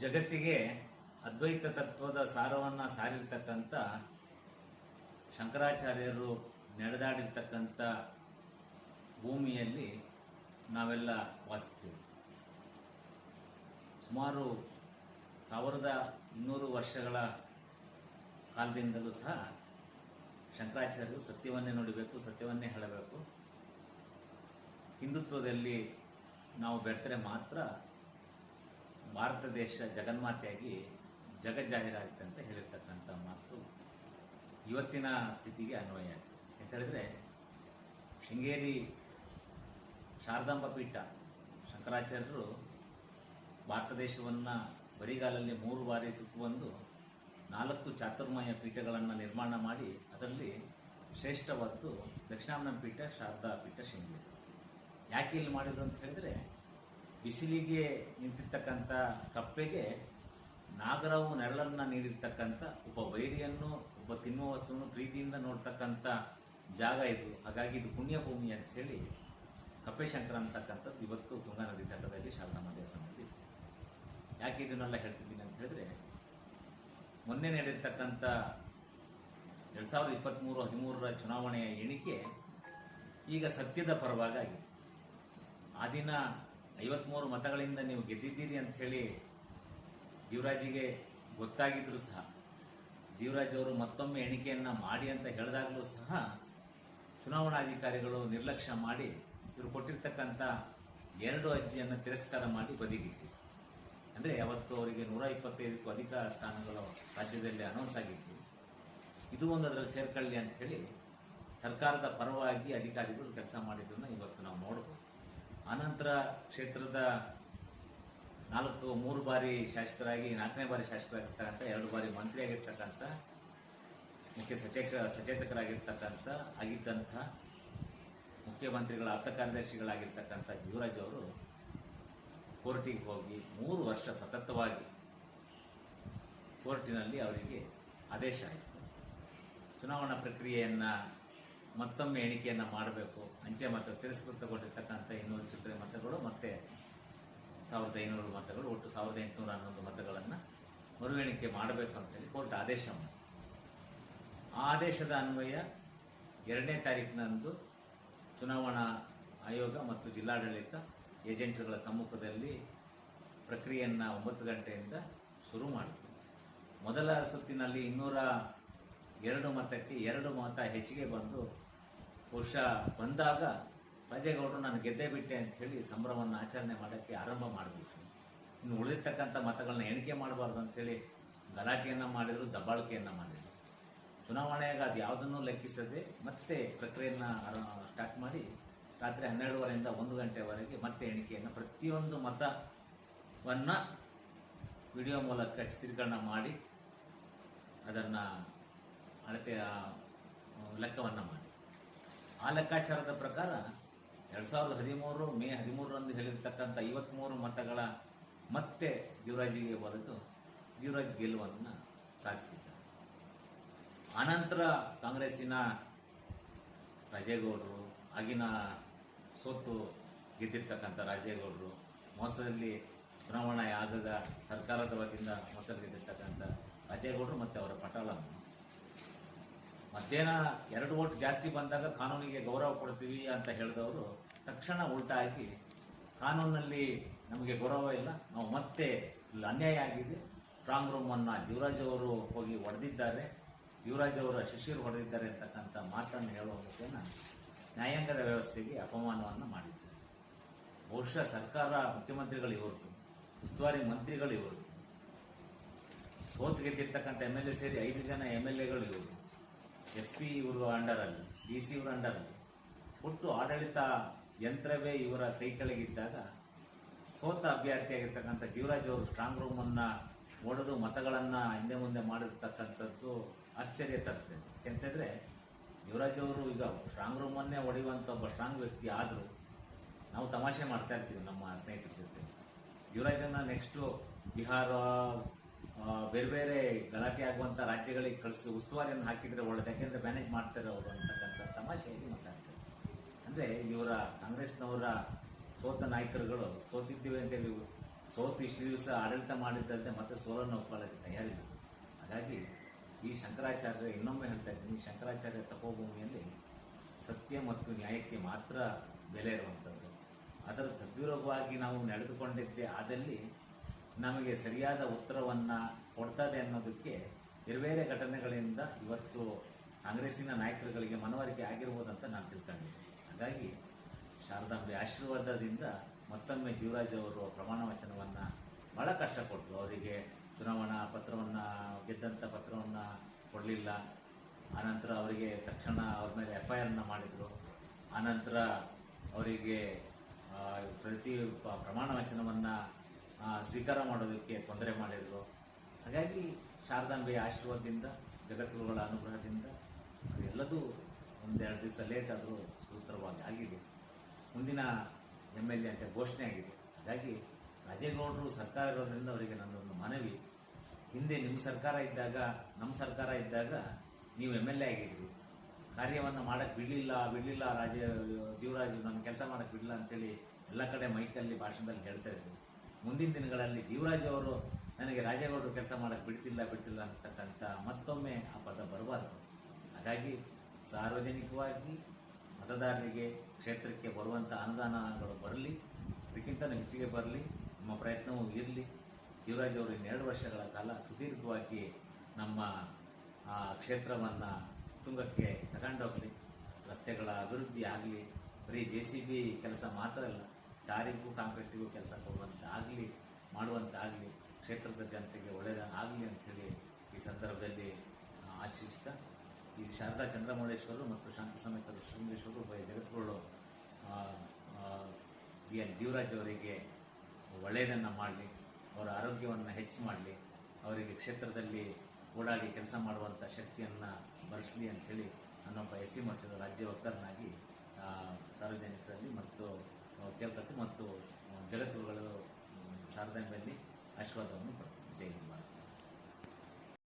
ಜಗತ್ತಿಗೆ ಅದ್ವೈತ ತತ್ವದ ಸಾರವನ್ನು ಸಾರಿರ್ತಕ್ಕಂಥ ಶಂಕರಾಚಾರ್ಯರು ನಡೆದಾಡಿರ್ತಕ್ಕಂಥ ಭೂಮಿಯಲ್ಲಿ ನಾವೆಲ್ಲ ವಾಸಿಸ್ತೀವಿ. ಸುಮಾರು 1200 ವರ್ಷಗಳ ಕಾಲದಿಂದಲೂ ಸಹ ಶಂಕರಾಚಾರ್ಯರು ಸತ್ಯವನ್ನೇ ನುಡಿಬೇಕು, ಸತ್ಯವನ್ನೇ ಹೇಳಬೇಕು. ಹಿಂದುತ್ವದಲ್ಲಿ ನಾವು ಬೆರೆತರೆ ಮಾತ್ರ ಭಾರತ ದೇಶ ಜಗನ್ಮಾತೆಯಾಗಿ ಜಗಜ್ಜಾಹೀರಾಗುತ್ತೆ ಅಂತ ಹೇಳಿರ್ತಕ್ಕಂಥ ಮಾತು ಇವತ್ತಿನ ಸ್ಥಿತಿಗೆ ಅನ್ವಯ ಆಗಿದೆ. ಅಂತ ಹೇಳಿದ್ರೆ ಶೃಂಗೇರಿ ಶಾರದಾಂಬ ಪೀಠ ಶಂಕರಾಚಾರ್ಯರು ಭಾರತ ದೇಶವನ್ನು ಬರಿಗಾಲಲ್ಲಿ 3 ಬಾರಿ ಸುತ್ತುಬಂದು 4 ಚಾತುರ್ಮಾಯ ಪೀಠಗಳನ್ನು ನಿರ್ಮಾಣ ಮಾಡಿ ಅದರಲ್ಲಿ ಶ್ರೇಷ್ಠವಾದ್ದು ದಕ್ಷಿಣಾಮನ ಪೀಠ, ಶಾರದಾ ಪೀಠ, ಶೃಂಗೇರಿ. ಯಾಕೆ ಇಲ್ಲಿ ಮಾಡಿದ್ರು ಅಂತ ಹೇಳಿದ್ರೆ, ಬಿಸಿಲಿಗೆ ನಿಂತಿರ್ತಕ್ಕಂಥ ಕಪ್ಪೆಗೆ ನಾಗರಾವು ನೆರಳನ್ನ ನೀಡಿರ್ತಕ್ಕಂಥ ಒಬ್ಬ ವೈರಿಯನ್ನು, ಒಬ್ಬ ತಿನ್ನುವ ವಸ್ತುವನ್ನು ಪ್ರೀತಿಯಿಂದ ನೋಡ್ತಕ್ಕಂಥ ಜಾಗ ಇದು. ಹಾಗಾಗಿ ಇದು ಪುಣ್ಯಭೂಮಿ ಅಂತ ಹೇಳಿ ಕಪ್ಪೆಶಂಕರ ಅಂತಕ್ಕಂಥದ್ದು ಇವತ್ತು ತುಂಗಾ ನದಿ ತಟದಲ್ಲಿ ಶಾರದಾಂಬ ದೇವಸ್ಥಾನದಲ್ಲಿ. ಯಾಕೆ ಇದನ್ನೆಲ್ಲ ಹೇಳ್ತಿದ್ದೀನಿ ಅಂತ ಹೇಳಿದ್ರೆ, ಮೊನ್ನೆ ನಡೆದಿರ್ತಕ್ಕಂಥ 2023 ಚುನಾವಣೆಯ ಎಣಿಕೆ ಈಗ ಸತ್ಯದ ಪರವಾಗಿ ಆ ದಿನ 53 ಮತಗಳಿಂದ ನೀವು ಗೆದ್ದಿದ್ದೀರಿ ಅಂತ ಹೇಳಿ ಜೀವರಾಜಿಗೆ ಗೊತ್ತಾಗಿದ್ರು ಸಹ, ಜೀವರಾಜ್ ಅವರು ಮತ್ತೊಮ್ಮೆ ಎಣಿಕೆಯನ್ನ ಮಾಡಿ ಅಂತ ಹೇಳಿದಾಗಲೂ ಸಹ ಚುನಾವಣಾಧಿಕಾರಿಗಳು ನಿರ್ಲಕ್ಷ್ಯ ಮಾಡಿ ಇವರು ಕೊಟ್ಟಿರ್ತಕ್ಕಂಥ 2 ಅರ್ಜಿಯನ್ನು ತಿರಸ್ಕಾರ ಮಾಡಿ ಬದಿಗಿಟ್ಟು, ಅಂದರೆ ಅವತ್ತು ಅವರಿಗೆ 125ಕ್ಕೂ ಅಧಿಕ ಸ್ಥಾನಗಳು ರಾಜ್ಯದಲ್ಲಿ ಅನೌನ್ಸ್ ಆಗಿತ್ತು. ಇದು ಒಂದು ಅದರಲ್ಲಿ ಸೇರ್ಕೊಳ್ಳಿ ಅಂತ ಹೇಳಿ ಸರ್ಕಾರದ ಪರವಾಗಿ ಅಧಿಕಾರಿಗಳು ಕೆಲಸ ಮಾಡಿದ್ದನ್ನು ಇವತ್ತು ನಾವು ನೋಡಬಹುದು. ಆನಂತರ ಕ್ಷೇತ್ರದ 3 ಬಾರಿ ಶಾಸಕರಾಗಿ, 4ನೇ ಬಾರಿ ಶಾಸಕರಾಗಿರ್ತಕ್ಕಂಥ, 2 ಬಾರಿ ಮಂತ್ರಿಯಾಗಿರ್ತಕ್ಕಂಥ, ಮುಖ್ಯ ಸಚೇತಕರಾಗಿರ್ತಕ್ಕಂಥ ಆಗಿದ್ದಂಥ ಮುಖ್ಯಮಂತ್ರಿಗಳ ಆಪ್ತ ಕಾರ್ಯದರ್ಶಿಗಳಾಗಿರ್ತಕ್ಕಂಥ ಜೀವರಾಜ್ ಅವರು ಕೋರ್ಟಿಗೆ ಹೋಗಿ 3 ವರ್ಷ ಸತತವಾಗಿ ಕೋರ್ಟಿನಲ್ಲಿ ಅವರಿಗೆ ಆದೇಶ ಆಯಿತು. ಚುನಾವಣಾ ಪ್ರಕ್ರಿಯೆಯನ್ನು ಮತ್ತೊಮ್ಮೆ ಎಣಿಕೆಯನ್ನು ಮಾಡಬೇಕು, ಅಂಚೆ ಮತ ತಿರಸ್ಕೃತಗೊಂಡಿರ್ತಕ್ಕಂಥ 200 ಚಿಲ್ಲರೆ ಮತಗಳು ಮತ್ತೆ 1500 ಮತಗಳು, ಒಟ್ಟು 1811 ಮತಗಳನ್ನು ಮರು ಎಣಿಕೆ ಮಾಡಬೇಕು ಅಂತೇಳಿ ಕೋರ್ಟ್ ಆದೇಶ ಮಾಡಿ, ಆ ಆದೇಶದ ಅನ್ವಯ 2ನೇ ತಾರೀಕಿನಂದು ಚುನಾವಣಾ ಆಯೋಗ ಮತ್ತು ಜಿಲ್ಲಾಡಳಿತ ಏಜೆಂಟ್ಗಳ ಸಮ್ಮುಖದಲ್ಲಿ ಪ್ರಕ್ರಿಯೆಯನ್ನು 9 ಗಂಟೆಯಿಂದ ಶುರು ಮಾಡಿತು. ಮೊದಲ ಸುತ್ತಿನಲ್ಲಿ 202 ಮತಕ್ಕೆ 2 ಮತ ಹೆಚ್ಚಿಗೆ ಬಂದು, ಬಹುಶಃ ಬಂದಾಗ ರಾಜೇಗೌಡರು ನಾನು ಗೆದ್ದೇ ಬಿಟ್ಟೆ ಅಂತ ಹೇಳಿ ಸಂಭ್ರಮವನ್ನು ಆಚರಣೆ ಮಾಡೋಕ್ಕೆ ಆರಂಭ ಮಾಡಿಬಿಟ್ರು. ಇನ್ನು ಉಳಿದಿರ್ತಕ್ಕಂಥ ಮತಗಳನ್ನ ಎಣಿಕೆ ಮಾಡಬಾರ್ದು ಅಂತೇಳಿ ಗಲಾಟೆಯನ್ನು ಮಾಡಿದ್ರು, ದಬ್ಬಾಳಿಕೆಯನ್ನು ಮಾಡಿದ್ರು. ಚುನಾವಣೆಯಾಗ ಅದು ಯಾವುದನ್ನೂ ಲೆಕ್ಕಿಸದೆ ಮತ್ತೆ ಪ್ರಕ್ರಿಯೆಯನ್ನು ಸ್ಟಾರ್ಟ್ ಮಾಡಿ ರಾತ್ರಿ 12:30ರಿಂದ 1 ಗಂಟೆವರೆಗೆ ಮತ್ತೆ ಎಣಿಕೆಯನ್ನು, ಪ್ರತಿಯೊಂದು ಮತವನ್ನು ವಿಡಿಯೋ ಮೂಲಕ ಚಿತ್ರೀಕರಣ ಮಾಡಿ ಅದನ್ನು ಅಳತೆಯ ಲೆಕ್ಕವನ್ನು ಮಾಡಿ, ಆ ಲೆಕ್ಕಾಚಾರದ ಪ್ರಕಾರ 2013 ಮೇ 13ರಂದು ಹೇಳಿರ್ತಕ್ಕಂಥ 53 ಮತಗಳ ಮತ್ತೆ ಜೀವರಾಜಿಗೆ ಬರೆದು ಜೀವರಾಜ್ ಗೆಲುವನ್ನು ಸಾಧಿಸಿದ್ದಾರೆ. ಆನಂತರ ಕಾಂಗ್ರೆಸ್ಸಿನ ರಾಜೇಗೌಡರು, ಆಗಿನ ಸೋತು ಗೆದ್ದಿರ್ತಕ್ಕಂಥ ರಾಜೇಗೌಡರು, ಮೋಸದಲ್ಲಿ ಚುನಾವಣಾ ಆಯೋಗದ ಸರ್ಕಾರದ ವತಿಯಿಂದ ಮೋಸದಲ್ಲಿ ಗೆದ್ದಿರ್ತಕ್ಕಂಥ ರಾಜೇಗೌಡರು ಮತ್ತು ಅವರ ಪಟಾಳನ್ನು ಮಧ್ಯಾಹ್ನ 2 ವೋಟ್ ಜಾಸ್ತಿ ಬಂದಾಗ ಕಾನೂನಿಗೆ ಗೌರವ ಕೊಡ್ತೀವಿ ಅಂತ ಹೇಳಿದವರು ತಕ್ಷಣ ಉಲ್ಟಾಗಿ ಕಾನೂನಲ್ಲಿ ನಮಗೆ ಗೌರವ ಇಲ್ಲ, ನಾವು ಮತ್ತೆ ಇಲ್ಲಿ ಅನ್ಯಾಯ ಆಗಿದೆ, ಸ್ಟ್ರಾಂಗ್ ರೂಮನ್ನು ಜೀವರಾಜ್ ಅವರು ಹೋಗಿ ಹೊಡೆದಿದ್ದಾರೆ, ಜೀವರಾಜ್ ಅವರ ಶಿಷ್ಯರು ಹೊಡೆದಿದ್ದಾರೆ ಅಂತಕ್ಕಂಥ ಮಾತನ್ನು ಹೇಳುವ ಮುಖೇನ ನ್ಯಾಯಾಂಗದ ವ್ಯವಸ್ಥೆಗೆ ಅಪಮಾನವನ್ನು ಮಾಡಿದ್ದಾರೆ. ಬಹುಶಃ ಸರ್ಕಾರ ಮುಖ್ಯಮಂತ್ರಿಗಳು ಇವರು, ಉಸ್ತುವಾರಿ ಮಂತ್ರಿಗಳು ಇವರು, ಸೋತು ಗೆದ್ದಿರ್ತಕ್ಕಂಥ MLA ಸೇರಿ 5 ಜನ MLAಗಳು ಇವರು, SP ಇವರು ಅಂಡರಲ್ಲಿ, DC ಇವರ ಅಂಡರಲ್ಲಿ, ಒಟ್ಟು ಆಡಳಿತ ಯಂತ್ರವೇ ಇವರ ಕೈ ಕೆಳಗಿದ್ದಾಗ ಸೋತ ಅಭ್ಯರ್ಥಿಯಾಗಿರ್ತಕ್ಕಂಥ ಜೀವರಾಜ್ ಅವರು ಸ್ಟ್ರಾಂಗ್ ರೂಮನ್ನು ಒಡೆದು ಮತಗಳನ್ನು ಹಿಂದೆ ಮುಂದೆ ಮಾಡಿರ್ತಕ್ಕಂಥದ್ದು ಆಶ್ಚರ್ಯ ತರ್ತದೆ. ಯಾಕೆಂತಂದ್ರೆ ಜೀವರಾಜ್ ಅವರು ಈಗ ಸ್ಟ್ರಾಂಗ್ ರೂಮನ್ನೇ ಹೊಡೆಯುವಂಥ ಒಬ್ಬ ಸ್ಟ್ರಾಂಗ್ ವ್ಯಕ್ತಿ ಆದರೂ ನಾವು ತಮಾಷೆ ಮಾಡ್ತಾ ಇರ್ತೀವಿ ನಮ್ಮ ಸ್ನೇಹಿತರ ಜೊತೆ. ಜೀವರಾಜನ್ನ ನೆಕ್ಸ್ಟು ಬಿಹಾರ, ಬೇರೆ ಬೇರೆ ಗಲಾಟೆ ಆಗುವಂಥ ರಾಜ್ಯಗಳಿಗೆ ಕಳಿಸಿ ಉಸ್ತುವಾರಿಯನ್ನು ಹಾಕಿದ್ರೆ ಒಳ್ಳೆದು, ಯಾಕೆಂದ್ರೆ ಮ್ಯಾನೇಜ್ ಮಾಡ್ತಾರೆ ಅವರು ಅಂತಕ್ಕಂಥ ತಮಾಷೆಯಾಗಿ ಮಾತಾಡ್ತಾರೆ. ಅಂದರೆ ಇವರ ಕಾಂಗ್ರೆಸ್ನವರ ಸೋತ ನಾಯಕರುಗಳು ಸೋತಿದ್ದೀವಿ ಅಂತೇಳಿ ಸೋತು ಇಷ್ಟು ದಿವಸ ಆಡಳಿತ ಮಾಡಿದ್ದಂತೆ ಮತ್ತೆ ಸೋಲನ್ನು ಒಪ್ಕೊಳ್ಳೋಕ್ಕೆ ತಯಾರಿಲ್ಲ. ಹಾಗಾಗಿ ಈ ಶಂಕರಾಚಾರ್ಯ, ಇನ್ನೊಮ್ಮೆ ಹೇಳ್ತಾ ಇದ್ದೀನಿ, ಈ ಶಂಕರಾಚಾರ್ಯ ತಪೋಭೂಮಿಯಲ್ಲಿ ಸತ್ಯ ಮತ್ತು ನ್ಯಾಯಕ್ಕೆ ಮಾತ್ರ ಬೆಲೆ ಇರುವಂಥದ್ದು. ಅದರ ತದ್ವಿರೋಧವಾಗಿ ನಾವು ನಡೆದುಕೊಂಡಿದ್ದೇ ಆದಲ್ಲಿ ನಮಗೆ ಸರಿಯಾದ ಉತ್ತರವನ್ನು ಕೊಡ್ತದೆ ಅನ್ನೋದಕ್ಕೆ ಬೇರೆ ಬೇರೆ ಘಟನೆಗಳಿಂದ ಇವತ್ತು ಕಾಂಗ್ರೆಸ್ಸಿನ ನಾಯಕರುಗಳಿಗೆ ಮನವರಿಕೆ ಆಗಿರ್ಬೋದಂತ ನಾನು ತಿಳ್ಕೊಂಡಿದ್ದೆ. ಹಾಗಾಗಿ ಶಾರದಾಂಬೆ ಆಶೀರ್ವಾದದಿಂದ ಮತ್ತೊಮ್ಮೆ ಜೀವರಾಜ್ ಅವರು ಪ್ರಮಾಣ ವಚನವನ್ನು ಬಹಳ ಕಷ್ಟಪಟ್ಟರು. ಅವರಿಗೆ ಚುನಾವಣಾ ಪತ್ರವನ್ನು, ಗೆದ್ದಂಥ ಪತ್ರವನ್ನು ಕೊಡಲಿಲ್ಲ. ಆನಂತರ ಅವರಿಗೆ ತಕ್ಷಣ ಅವ್ರ ಮೇಲೆ FIR ಮಾಡಿದರು. ಆನಂತರ ಅವರಿಗೆ ಪ್ರತಿ ಪ್ರಮಾಣ ವಚನವನ್ನು ಸ್ವೀಕಾರ ಮಾಡೋದಕ್ಕೆ ತೊಂದರೆ ಮಾಡಿದರು. ಹಾಗಾಗಿ ಶಾರದಾಂಬೆಯ ಆಶೀರ್ವಾದದಿಂದ, ಜಗದ್ಗುರುಗಳ ಅನುಗ್ರಹದಿಂದ ಅದೆಲ್ಲದೂ ಒಂದೆರಡು ದಿವಸ ಲೇಟ್ ಆದರೂ ಸೂತ್ರವಾಗಿ ಆಗಿದೆ. ಮುಂದಿನ MLA ಅಂತ ಘೋಷಣೆ ಆಗಿದೆ. ಹಾಗಾಗಿ ರಾಜೇಗೌಡರು ಸರ್ಕಾರ ಇರೋದ್ರಿಂದ ಅವರಿಗೆ ನನ್ನೊಂದು ಮನವಿ, ಹಿಂದೆ ನಿಮ್ಮ ಸರ್ಕಾರ ಇದ್ದಾಗ, ನಮ್ಮ ಸರ್ಕಾರ ಇದ್ದಾಗ ನೀವು MLA ಆಗಿದ್ರಿ, ಕಾರ್ಯವನ್ನು ಮಾಡಕ್ಕೆ ಬಿಡಲಿಲ್ಲ ಜೀವರಾಜು ನನ್ನ ಕೆಲಸ ಮಾಡಕ್ಕೆ ಬಿಡಲಿಲ್ಲ ಅಂತೇಳಿ ಎಲ್ಲ ಕಡೆ ಮೈಕಲ್ಲಿ ಭಾಷಣದಲ್ಲಿ ಹೇಳ್ತಾ ಇದ್ರು. ಮುಂದಿನ ದಿನಗಳಲ್ಲಿ ಜೀವರಾಜ್ ಅವರು ನನಗೆ ರಾಜೇಗೌಡರು ಕೆಲಸ ಮಾಡಕ್ಕೆ ಬಿಡ್ತಿಲ್ಲ ಅಂತಕ್ಕಂಥ ಮತ್ತೊಮ್ಮೆ ಆ ಪದ ಬರಬಾರ್ದು. ಹಾಗಾಗಿ ಸಾರ್ವಜನಿಕವಾಗಿ ಮತದಾರರಿಗೆ ಕ್ಷೇತ್ರಕ್ಕೆ ಬರುವಂಥ ಅನುದಾನಗಳು ಬರಲಿ, ಅದಕ್ಕಿಂತಲೂ ಹೆಚ್ಚಿಗೆ ಬರಲಿ, ನಮ್ಮ ಪ್ರಯತ್ನವೂ ಇರಲಿ. ಜೀವರಾಜ್ ಅವರು 2 ವರ್ಷಗಳ ಕಾಲ ಸುದೀರ್ಘವಾಗಿ ನಮ್ಮ ಕ್ಷೇತ್ರವನ್ನು ತುಂಗಕ್ಕೆ ತಗೊಂಡೋಗಲಿ, ರಸ್ತೆಗಳ ಅಭಿವೃದ್ಧಿ ಆಗಲಿ, ಬರೀ JCB ಕೆಲಸ ಮಾತ್ರ ಅಲ್ಲ, ಟಾರಿಗೂ ಕಾಂಕ್ರೀಟಿಗೂ ಕೆಲಸ ಮಾಡುವಂತಾಗಲಿ, ಕ್ಷೇತ್ರದ ಜನತೆಗೆ ಒಳ್ಳೆಯದಾಗಲಿ ಅಂಥೇಳಿ ಈ ಸಂದರ್ಭದಲ್ಲಿ ಆಶಿಸ್ತಾ, ಈ ಶಾರದಾ ಚಂದ್ರಮೌಳೇಶ್ವರರು ಮತ್ತು ಶಾಂತಿ ಸಮೇತ ಶೃಂಗೇಶ್ವರರು ಜಗದ್ಗುರುಗಳು ಜೀವರಾಜ್ ಅವರಿಗೆ ಒಳ್ಳೆಯದನ್ನು ಮಾಡಲಿ, ಅವರ ಆರೋಗ್ಯವನ್ನು ಹೆಚ್ಚು ಮಾಡಲಿ, ಅವರಿಗೆ ಕ್ಷೇತ್ರದಲ್ಲಿ ಓಡಾಡಿ ಕೆಲಸ ಮಾಡುವಂಥ ಶಕ್ತಿಯನ್ನು ಬರೆಸಲಿ ಅಂಥೇಳಿ ನಾನೊಬ್ಬ SC ಮಟ್ಟದ ರಾಜ್ಯ ವಕ್ತಾರನಾಗಿ ಸಾರ್ವಜನಿಕರಲ್ಲಿ ಮತ್ತು ಕೇಳ್ಕೊಳ್ತೀನಿ ಮತ್ತು ಜಗದ್ಗುರುಗಳು ಶಾರದಾಂಬೆಯಲ್ಲಿ ಆಶೀರ್ವಾದವನ್ನು ಪಡ್ತೀನಿ. ಜೈ ಹಿಂದ್.